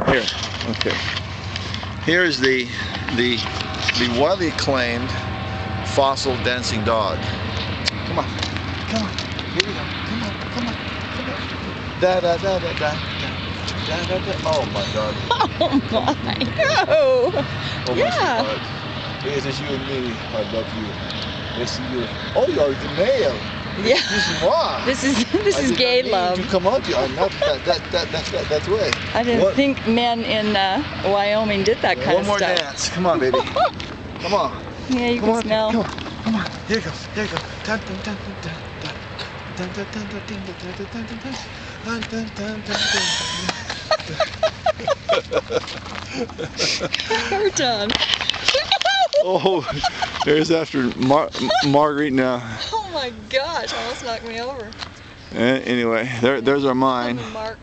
Here, okay. Here is the widely acclaimed fossil dancing dog. Come on, come on. Here we go. Come on, come on, come on. Da da da da da da da da. Oh my God. Oh my. No. Oh, Yeah. It's just you and me. I love you. Yes, you. Oh, you're the male. Yeah. This This is gay love. To come on to you. I'm not that way. I didn't think men in Wyoming did that kind of stuff. One more dance. Come on, baby. Come on. Yeah, you can smell. Come on. Come on. Here it goes. Here it goes. Dun dun dun dun dun dun dun dun dun dun dun dun dun. We're done. Oh, there's after Marguerite now. Oh my gosh, almost knocked me over. Anyway, there's our mine. Mark.